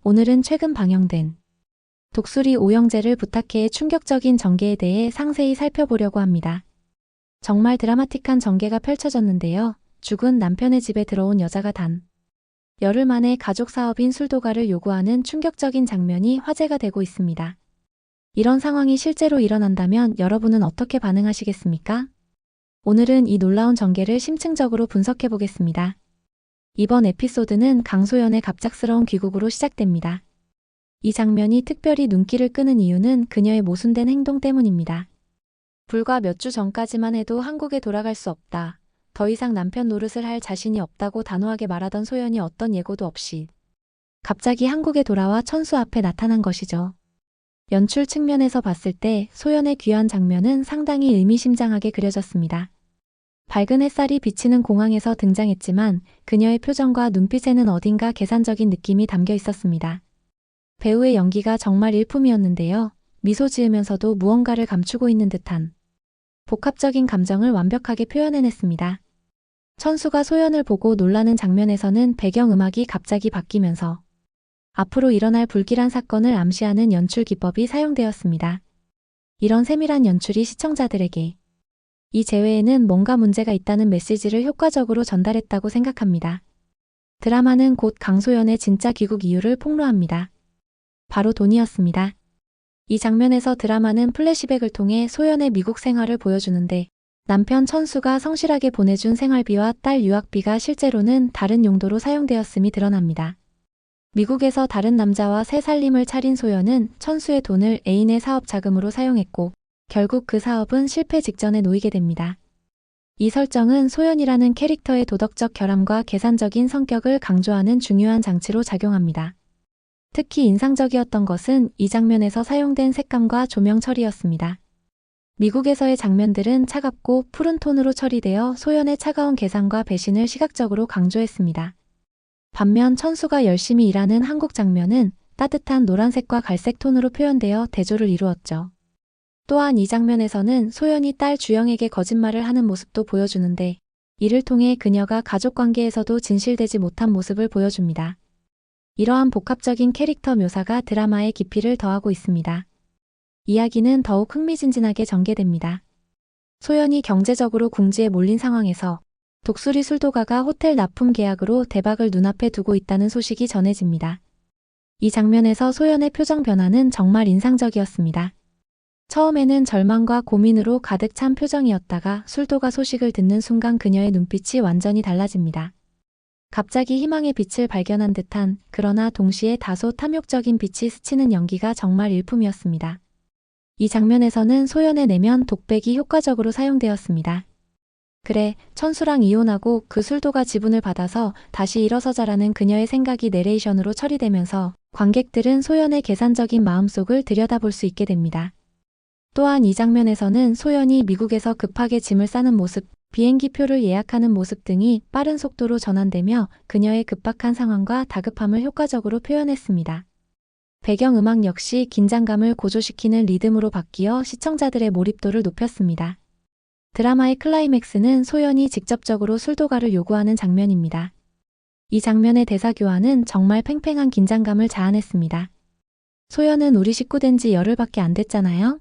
오늘은 최근 방영된 독수리 오영재를 부탁해의 충격적인 전개에 대해 상세히 살펴보려고 합니다. 정말 드라마틱한 전개가 펼쳐졌는데요. 죽은 남편의 집에 들어온 여자가 단 열흘 만에 가족 사업인 술도가를 요구하는 충격적인 장면이 화제가 되고 있습니다. 이런 상황이 실제로 일어난다면 여러분은 어떻게 반응하시겠습니까? 오늘은 이 놀라운 전개를 심층적으로 분석해 보겠습니다. 이번 에피소드는 강소연의 갑작스러운 귀국으로 시작됩니다. 이 장면이 특별히 눈길을 끄는 이유는 그녀의 모순된 행동 때문입니다. 불과 몇 주 전까지만 해도 한국에 돌아갈 수 없다. 더 이상 남편 노릇을 할 자신이 없다고 단호하게 말하던 소연이 어떤 예고도 없이 갑자기 한국에 돌아와 천수 앞에 나타난 것이죠. 연출 측면에서 봤을 때 소연의 귀환 장면은 상당히 의미심장하게 그려졌습니다. 밝은 햇살이 비치는 공항에서 등장했지만 그녀의 표정과 눈빛에는 어딘가 계산적인 느낌이 담겨 있었습니다. 배우의 연기가 정말 일품이었는데요. 미소 지으면서도 무언가를 감추고 있는 듯한 복합적인 감정을 완벽하게 표현해냈습니다. 천수가 소연을 보고 놀라는 장면에서는 배경음악이 갑자기 바뀌면서 앞으로 일어날 불길한 사건을 암시하는 연출 기법이 사용되었습니다. 이런 세밀한 연출이 시청자들에게 이 재회에는 뭔가 문제가 있다는 메시지를 효과적으로 전달했다고 생각합니다. 드라마는 곧 강소연의 진짜 귀국 이유를 폭로합니다. 바로 돈이었습니다. 이 장면에서 드라마는 플래시백을 통해 소연의 미국 생활을 보여주는데 남편 천수가 성실하게 보내준 생활비와 딸 유학비가 실제로는 다른 용도로 사용되었음이 드러납니다. 미국에서 다른 남자와 새 살림을 차린 소연은 천수의 돈을 애인의 사업 자금으로 사용했고 결국 그 사업은 실패 직전에 놓이게 됩니다. 이 설정은 소연이라는 캐릭터의 도덕적 결함과 계산적인 성격을 강조하는 중요한 장치로 작용합니다. 특히 인상적이었던 것은 이 장면에서 사용된 색감과 조명 처리였습니다. 미국에서의 장면들은 차갑고 푸른 톤으로 처리되어 소연의 차가운 계산과 배신을 시각적으로 강조했습니다. 반면 천수가 열심히 일하는 한국 장면은 따뜻한 노란색과 갈색 톤으로 표현되어 대조를 이루었죠. 또한 이 장면에서는 소연이 딸 주영에게 거짓말을 하는 모습도 보여주는데 이를 통해 그녀가 가족관계에서도 진실되지 못한 모습을 보여줍니다. 이러한 복합적인 캐릭터 묘사가 드라마의 깊이를 더하고 있습니다. 이야기는 더욱 흥미진진하게 전개됩니다. 소연이 경제적으로 궁지에 몰린 상황에서 독수리 술도가가 호텔 납품 계약으로 대박을 눈앞에 두고 있다는 소식이 전해집니다. 이 장면에서 소연의 표정 변화는 정말 인상적이었습니다. 처음에는 절망과 고민으로 가득 찬 표정이었다가 술도가 소식을 듣는 순간 그녀의 눈빛이 완전히 달라집니다. 갑자기 희망의 빛을 발견한 듯한 그러나 동시에 다소 탐욕적인 빛이 스치는 연기가 정말 일품이었습니다. 이 장면에서는 소연의 내면 독백이 효과적으로 사용되었습니다. 그래, 천수랑 이혼하고 그 술도가 지분을 받아서 다시 일어서자라는 그녀의 생각이 내레이션으로 처리되면서 관객들은 소연의 계산적인 마음속을 들여다볼 수 있게 됩니다. 또한 이 장면에서는 소연이 미국에서 급하게 짐을 싸는 모습, 비행기 표를 예약하는 모습 등이 빠른 속도로 전환되며 그녀의 급박한 상황과 다급함을 효과적으로 표현했습니다. 배경음악 역시 긴장감을 고조시키는 리듬으로 바뀌어 시청자들의 몰입도를 높였습니다. 드라마의 클라이맥스는 소연이 직접적으로 술도가를 요구하는 장면입니다. 이 장면의 대사 교환은 정말 팽팽한 긴장감을 자아냈습니다. 소연은 우리 식구 된 지 열흘밖에 안 됐잖아요?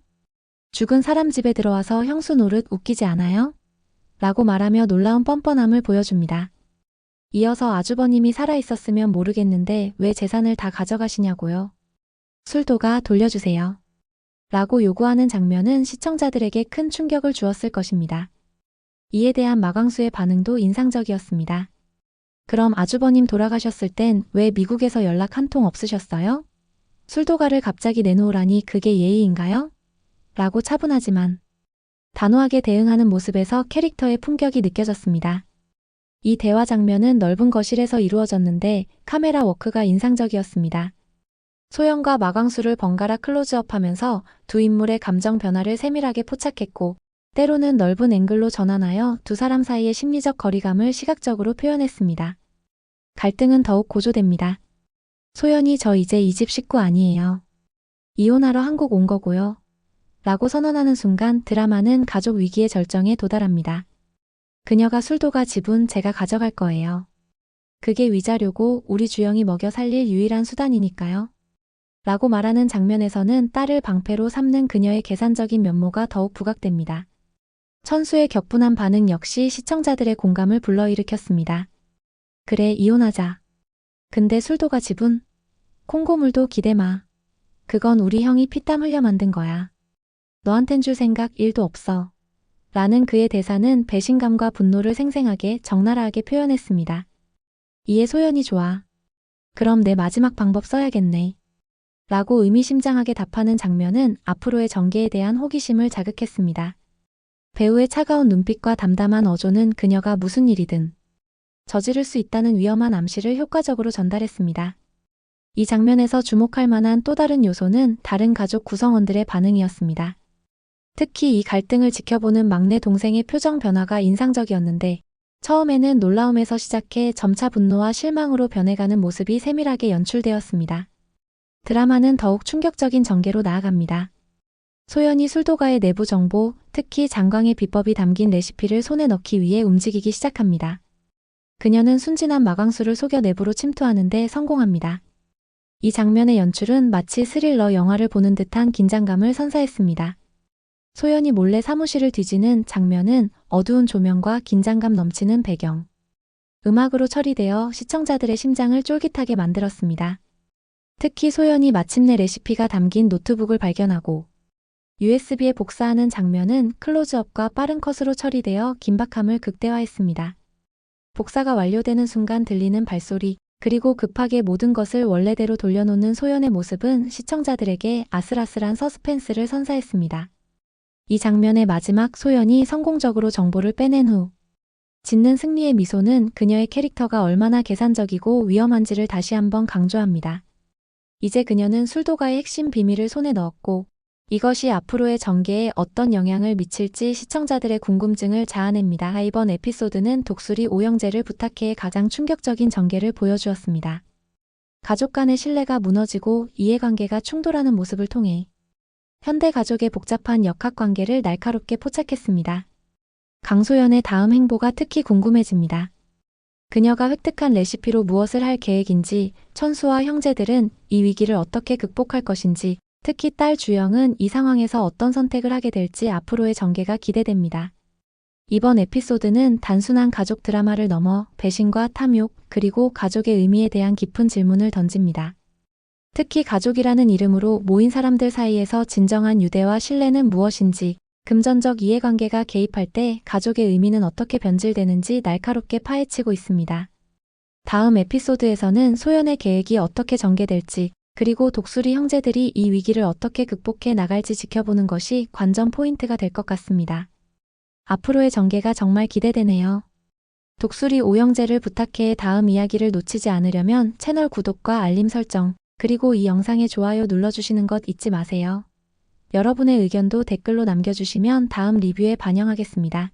죽은 사람 집에 들어와서 형수 노릇 웃기지 않아요? 라고 말하며 놀라운 뻔뻔함을 보여줍니다. 이어서 아주버님이 살아있었으면 모르겠는데 왜 재산을 다 가져가시냐고요? 술도가 돌려주세요. 라고 요구하는 장면은 시청자들에게 큰 충격을 주었을 것입니다. 이에 대한 마광수의 반응도 인상적이었습니다. 그럼 아주버님 돌아가셨을 땐 왜 미국에서 연락 한 통 없으셨어요? 술도가를 갑자기 내놓으라니 그게 예의인가요? 라고 차분하지만 단호하게 대응하는 모습에서 캐릭터의 품격이 느껴졌습니다. 이 대화 장면은 넓은 거실에서 이루어졌는데 카메라 워크가 인상적이었습니다. 소연과 마광수를 번갈아 클로즈업하면서 두 인물의 감정 변화를 세밀하게 포착했고 때로는 넓은 앵글로 전환하여 두 사람 사이의 심리적 거리감을 시각적으로 표현했습니다. 갈등은 더욱 고조됩니다. 소연이 저 이제 이 집 식구 아니에요. 이혼하러 한국 온 거고요. 라고 선언하는 순간 드라마는 가족 위기의 절정에 도달합니다. 그녀가 술도가 지분 제가 가져갈 거예요. 그게 위자료고 우리 주영이 먹여 살릴 유일한 수단이니까요. 라고 말하는 장면에서는 딸을 방패로 삼는 그녀의 계산적인 면모가 더욱 부각됩니다. 천수의 격분한 반응 역시 시청자들의 공감을 불러일으켰습니다. 그래, 이혼하자. 근데 술도가 지분? 콩고물도 기대 마. 그건 우리 형이 피땀 흘려 만든 거야. 너한텐 줄 생각 1도 없어. 라는 그의 대사는 배신감과 분노를 생생하게 적나라하게 표현했습니다. 이에 소연이 좋아. 그럼 내 마지막 방법 써야겠네. 라고 의미심장하게 답하는 장면은 앞으로의 전개에 대한 호기심을 자극했습니다. 배우의 차가운 눈빛과 담담한 어조는 그녀가 무슨 일이든 저지를 수 있다는 위험한 암시를 효과적으로 전달했습니다. 이 장면에서 주목할 만한 또 다른 요소는 다른 가족 구성원들의 반응이었습니다. 특히 이 갈등을 지켜보는 막내 동생의 표정 변화가 인상적이었는데 처음에는 놀라움에서 시작해 점차 분노와 실망으로 변해가는 모습이 세밀하게 연출되었습니다. 드라마는 더욱 충격적인 전개로 나아갑니다. 소연이 술도가의 내부 정보, 특히 장광의 비법이 담긴 레시피를 손에 넣기 위해 움직이기 시작합니다. 그녀는 순진한 마광수를 속여 내부로 침투하는데 성공합니다. 이 장면의 연출은 마치 스릴러 영화를 보는 듯한 긴장감을 선사했습니다. 소연이 몰래 사무실을 뒤지는 장면은 어두운 조명과 긴장감 넘치는 배경 음악으로 처리되어 시청자들의 심장을 쫄깃하게 만들었습니다. 특히 소연이 마침내 레시피가 담긴 노트북을 발견하고 USB에 복사하는 장면은 클로즈업과 빠른 컷으로 처리되어 긴박함을 극대화했습니다. 복사가 완료되는 순간 들리는 발소리, 그리고 급하게 모든 것을 원래대로 돌려놓는 소연의 모습은 시청자들에게 아슬아슬한 서스펜스를 선사했습니다. 이 장면의 마지막 소연이 성공적으로 정보를 빼낸 후 짓는 승리의 미소는 그녀의 캐릭터가 얼마나 계산적이고 위험한지를 다시 한번 강조합니다. 이제 그녀는 술도가의 핵심 비밀을 손에 넣었고 이것이 앞으로의 전개에 어떤 영향을 미칠지 시청자들의 궁금증을 자아냅니다. 이번 에피소드는 독수리 오영재를 부탁해의 가장 충격적인 전개를 보여주었습니다. 가족 간의 신뢰가 무너지고 이해관계가 충돌하는 모습을 통해 현대 가족의 복잡한 역학관계를 날카롭게 포착했습니다. 강소연의 다음 행보가 특히 궁금해집니다. 그녀가 획득한 레시피로 무엇을 할 계획인지, 천수와 형제들은 이 위기를 어떻게 극복할 것인지, 특히 딸 주영은 이 상황에서 어떤 선택을 하게 될지 앞으로의 전개가 기대됩니다. 이번 에피소드는 단순한 가족 드라마를 넘어 배신과 탐욕, 그리고 가족의 의미에 대한 깊은 질문을 던집니다. 특히 가족이라는 이름으로 모인 사람들 사이에서 진정한 유대와 신뢰는 무엇인지, 금전적 이해관계가 개입할 때 가족의 의미는 어떻게 변질되는지 날카롭게 파헤치고 있습니다. 다음 에피소드에서는 소연의 계획이 어떻게 전개될지, 그리고 독수리 형제들이 이 위기를 어떻게 극복해 나갈지 지켜보는 것이 관전 포인트가 될 것 같습니다. 앞으로의 전개가 정말 기대되네요. 독수리 오영재를 부탁해의 다음 이야기를 놓치지 않으려면 채널 구독과 알림 설정, 그리고 이 영상에 좋아요 눌러주시는 것 잊지 마세요. 여러분의 의견도 댓글로 남겨주시면 다음 리뷰에 반영하겠습니다.